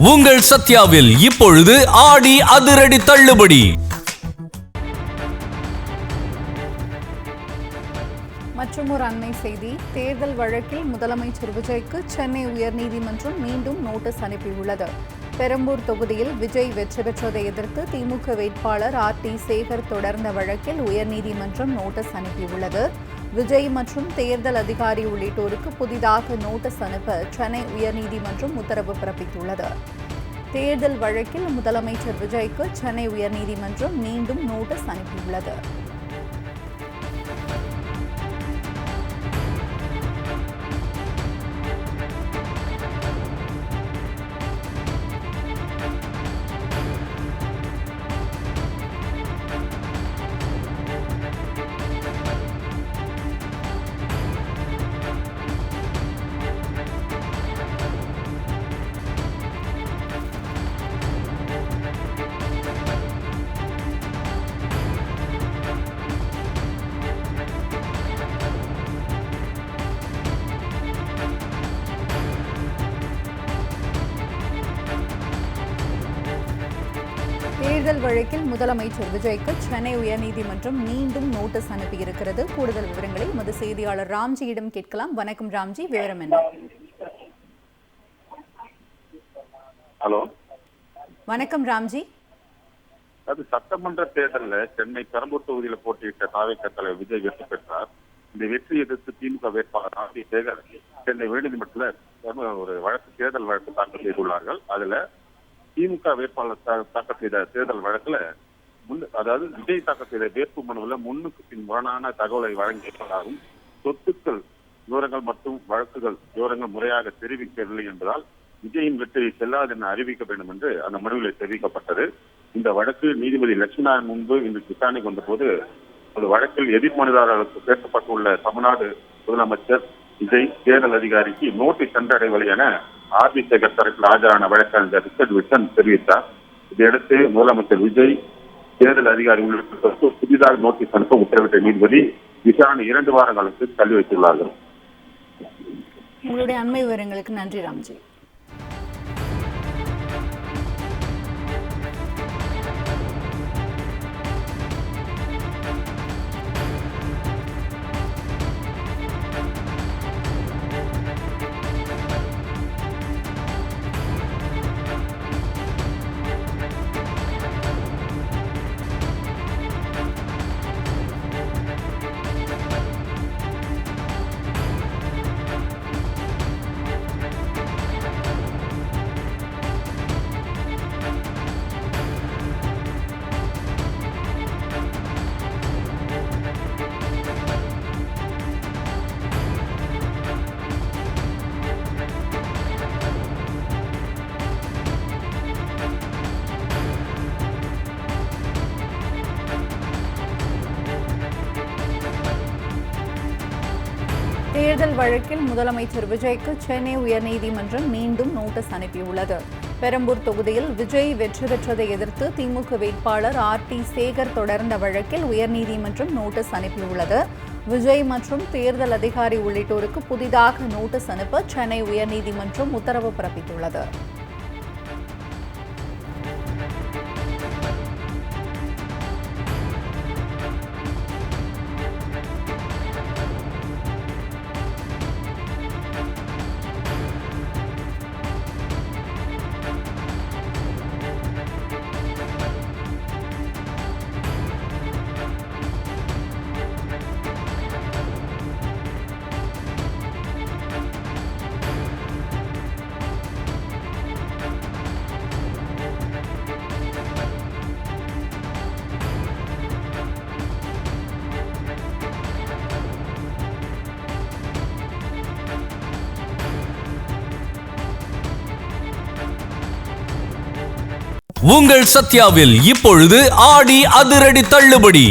உங்கள் சத்யாவில் இப்பொழுது ஆடி அதிரடி தள்ளுபடி. மற்றொரு அண்மை செய்தி. தேர்தல் வழக்கில் முதலமைச்சர் விஜய்க்கு சென்னை உயர்நீதிமன்றம் மீண்டும் நோட்டீஸ் அனுப்பியுள்ளது. பெரம்பூர் தொகுதியில் விஜய் வெற்றி பெற்றதை எதிர்த்து திமுக வேட்பாளர் RT சேகர் தொடர்ந்த வழக்கில் உயர்நீதிமன்றம் நோட்டீஸ் அனுப்பியுள்ளது. விஜய் மற்றும் தேர்தல் அதிகாரி உள்ளிட்டோருக்கு புதிதாக நோட்டீஸ் அனுப்ப சென்னை உயர்நீதிமன்றம் உத்தரவு பிறப்பித்துள்ளது. தேர்தல் வழக்கில் முதலமைச்சர் விஜய்க்கு சென்னை உயர்நீதிமன்றம் மீண்டும் நோட்டீஸ் அனுப்பியுள்ளது. தேர்தல் வழக்கில் முதலமைச்சர் விஜய்க்கு சென்னை உயர்நீதிமன்றம் மீண்டும் நோட்டீஸ் அனுப்பியிருக்கிறது. கூடுதல் விவரங்களை எமது செய்தியாளர் ராம்ஜியிடம் கேட்கலாம். வணக்கம் ராம்ஜி, விவரம் என்ன? ஹலோ, வணக்கம் ராம்ஜி. அது சட்டமன்ற தேர்தலில் சென்னை பெரம்பூர் தொகுதியில் போட்டியிட்ட தாவேக தலைவர் விஜய் வெற்றி பெற்றார். இந்த வெற்றி எதிர்த்து திமுக வேட்பாளர் RT சேகர் சென்னை உயர்நீதிமன்றத்தில் ஒரு தேர்தல் வழக்கு தாக்கல் செய்துள்ளார்கள். அதுல திமுக வேட்பாளர் தாக்கல் செய்த தேர்தல் வழக்குல அதாவது விஜய் தாக்கல் செய்த வேட்பு மனுவில் முன்னுக்கு பின் முரணான தகவலை வழங்கியதாகவும் சொத்துக்கள் விவரங்கள் மற்றும் வழக்குகள் விவரங்கள் முறையாக தெரிவிக்கவில்லை என்பதால் விஜயின் வெற்றியை செல்லாது என அறிவிக்க வேண்டும் என்று அந்த மனுவில் தெரிவிக்கப்பட்டது. இந்த வழக்கு நீதிபதி லட்சுமிநாதன் முன்பு இன்று விசாரணைக்கு வந்தபோது அந்த வழக்கில் எதிர் மனுதாரர்களுக்கு பேசப்பட்டுள்ள தமிழ்நாடு முதலமைச்சர் விஜய் தேர்தல் அதிகாரிக்கு நோட்டீஸ் சென்றடையவில்லை என RT சேகர் தரப்பில் ஆஜரான வழக்கறிஞர் ரிச்சர்ட் வில்சன் தெரிவித்தார். இதையடுத்து முதலமைச்சர் விஜய் தேர்தல் அதிகாரி உள்ளிட்டோருக்கு புதிதாக நோட்டீஸ் அனுப்ப உத்தரவிட்ட நீதிபதி விசாரணை 2 வாரங்களுக்கு தள்ளி வைத்துள்ளார்கள். உங்களுடைய அண்மை விவரங்களுக்கு நன்றி ராம்ஜி. தேர்தல் வழக்கில் முதலமைச்சர் விஜய்க்கு சென்னை உயர்நீதிமன்றம் மீண்டும் நோட்டீஸ் அனுப்பியுள்ளது. பெரம்பூர் தொகுதியில் விஜய் வெற்றி பெற்றதை எதிர்த்து திமுக வேட்பாளர் RT சேகர் தொடர்ந்த வழக்கில் உயர்நீதிமன்றம் நோட்டீஸ் அனுப்பியுள்ளது. விஜய் மற்றும் தேர்தல் அதிகாரி உள்ளிட்டோருக்கு புதிதாக நோட்டீஸ் அனுப்ப சென்னை உயர்நீதிமன்றம் உத்தரவு பிறப்பித்துள்ளது. உங்கள் சத்யாவில் இப்பொழுது ஆடி அதிரடி தள்ளுபடி.